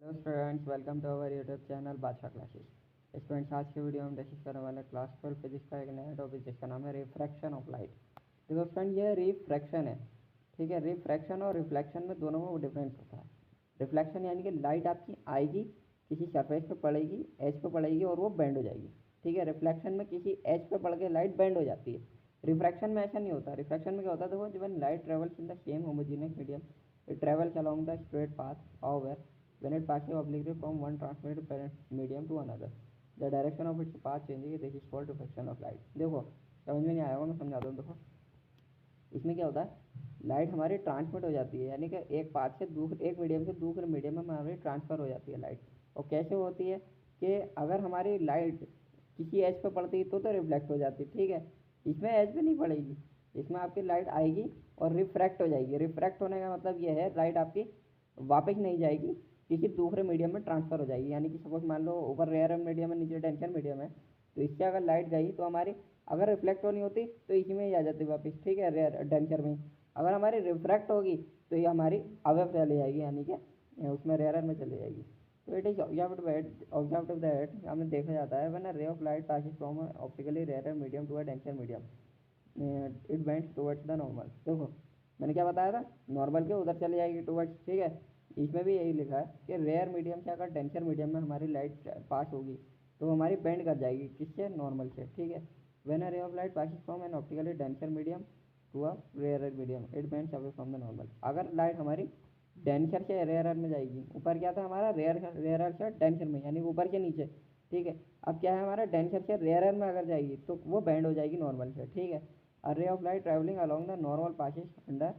Hello students, welcome to our YouTube channel Badshah classes. Students, आज की video में discuss करने वाले क्लास 12 फिजिक्स का एक नया टॉपिक जिसका नाम है रिफ्रैक्शन ऑफ लाइट। देखो स्टूडेंट, ये रिफ्रैक्शन है, ठीक है। रिफ्रैक्शन और रिफ्लेक्शन में दोनों में डिफरेंस होता है। रिफ्लेक्शन यानी कि लाइट आपकी आएगी, किसी सरफेस पे पड़ेगी, एज पे पड़ेगी और वो बेंड हो जाएगी, ठीक है। रिफ्लेक्शन में किसी एज पे पड़ के लाइट बेंड हो जाती है। रिफ्रैक्शन में ऐसा नहीं होता। रिफ्रैक्शन में क्या होता है, देखो, जब light travels in the same homogeneous medium, it travels along the straight path. However, when it passes obliquely from one transmitted parent medium to another, the direction of its path changes. This is called reflection of light. देखो, समझ में नहीं आया होगा, मैं समझाता हूँ। देखो, इसमें क्या होता है, लाइट हमारी ट्रांसमिट हो जाती है, यानी कि एक पाथ से दूसरे, एक मीडियम से दूसरे मीडियम में हमारी ट्रांसफ़र हो जाती है लाइट। और कैसे होती है कि अगर हमारी लाइट किसी एज पे पड़ती है तो रिफ्लेक्ट हो जाती है, ठीक है। इसमें एज पे नहीं पड़ेगी, इसमें आपकी लाइट आएगी और रिफ्रैक्ट हो जाएगी। रिफ्रैक्ट होने का मतलब ये है, लाइट आपकी वापस नहीं जाएगी, किसी दूसरे मीडियम में ट्रांसफ़र हो जाएगी। यानी कि सपोज मान लो ऊपर रेयर मीडियम है, नीचे डेंसर मीडियम है, तो इससे अगर लाइट गई तो हमारी अगर रिफ्लेक्ट होनी होती तो इसी में ही आ जाती वापस, ठीक है, रेयर डेंसर में। अगर हमारी रिफ्रैक्ट होगी तो ये हमारी अवे चली जाएगी, यानी कि उसमें रेयर में चली जाएगी। तो इट इज ऑब्जर्व्ड दैट, हमें देखा जाता है, when a ray of light passes from optically rare medium to a denser medium, it bends towards the normal. देखो, मैंने क्या बताया था, नॉर्मल के उधर चली जाएगी टुवर्ड्स, ठीक है। इसमें भी यही लिखा है कि रेयर मीडियम से अगर डेंसर मीडियम में हमारी लाइट पास होगी तो हमारी बेंड कर जाएगी, किससे, नॉर्मल से, ठीक है। When a ray of light passes from an optically denser medium to a rare medium, it bends away from the normal. अगर लाइट हमारी डेंसर से रेयर में जाएगी, ऊपर क्या था हमारा, रेयर से डेंसर में, यानी ऊपर से नीचे, ठीक है। अब क्या है, हमारा डेंसर से रेयर में अगर जाएगी तो वो बेंड हो जाएगी नॉर्मल से, ठीक है। A ray of light travelling along the normal passes under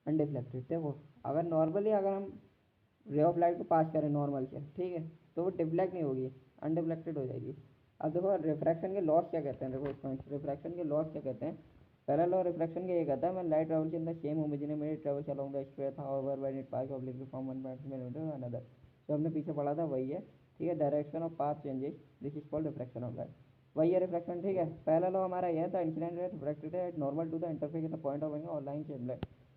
undeflected. देखो, अगर नॉर्मली अगर हम रे ऑफ लाइट को पास करें नॉर्मल से, ठीक है, तो वो डिफ्लेक्ट नहीं होगी, अनडिफ्लेक्टेड हो जाएगी। अब देखो, रिफ्रैक्शन के लॉस क्या कहते हैं। देखो स्टूडेंट्स, रिफ्रैक्शन के लॉस क्या कहते हैं। पहला लॉ रिफ्रैक्शन का ये कहता है, when light travels in the same homogeneous medium, travels along the square, however when it pass obliquely from one point millimetre to another. जो हमने पीछे पढ़ा था वही है, ठीक है। Direction of path changes, this is called refraction of light, वही है रिफ्रैक्शन, ठीक है। पहला लॉ हमारा यह था, incident ray refracted at normal to the interface at the point of angle और लाइन सेम।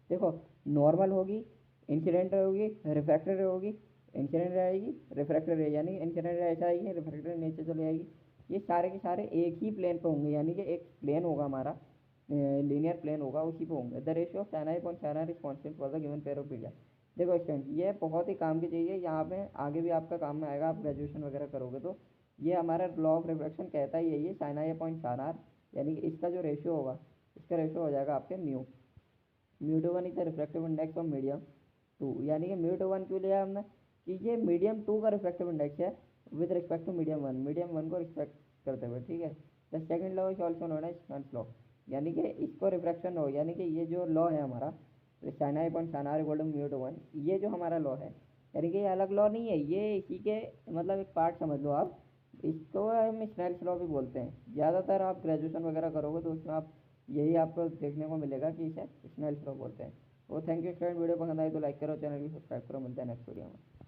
देखो, नॉर्मल होगी, इंसिडेंट होगी, रिफ्रैक्टेड होगी, इंसिडेंट रहेगी, रिफ्रैक्टेड रहेगी, यानी इंसिडेंट ऐसा आएगी, रिफ्रैक्टेड नीचे चले जाएगी। ये सारे के सारे एक ही प्लेन पे होंगे, यानी कि एक प्लेन होगा हमारा, लीनियर प्लेन होगा, उसी पे होंगे। The ratio of tan i upon tan r is constant for the given pair of period. देखो स्टूडेंट, ये बहुत ही काम की चीज़ है, यहाँ पे आगे भी आपका काम में आएगा, आप ग्रेजुएशन वगैरह करोगे तो। ये हमारा लॉ ऑफ रिफ्रैक्शन कहता ही यही है, sin i upon tan r, यानी कि इसका जो रेशियो होगा, इसका रेशियो हो जाएगा आपके mu. Mu two one is the refractive index of medium two, यानी कि म्यू टू वन क्यों लिया हमने, कि ये मीडियम टू का रिफ्रैक्टिव इंडेक्स है with respect to medium one को रिस्पेक्ट करते हुए, ठीक है। The second law is also known as Snell's law, यानी कि इसको रिफ्रैक्शन हो, यानी कि ये जो लॉ है हमारा, sine I point sine R equal to mu two one, ये जो हमारा लॉ है, यानी कि ये अलग लॉ नहीं है, ये इसी के मतलब एक पार्ट समझ लो आप। इसको हम स्नेल्स लॉ भी बोलते हैं। ज़्यादातर आप ग्रेजुएशन वगैरह करोगे तो उसमें आप यही आपको देखने को मिलेगा कि इसे स्नेल्स लॉ बोलते हैं। वो थैंक यू फ्रेंड, वीडियो पसंद आई तो लाइक करो, चैनल को सब्सक्राइब करो, मिलते हैं नेक्स्ट वीडियो में।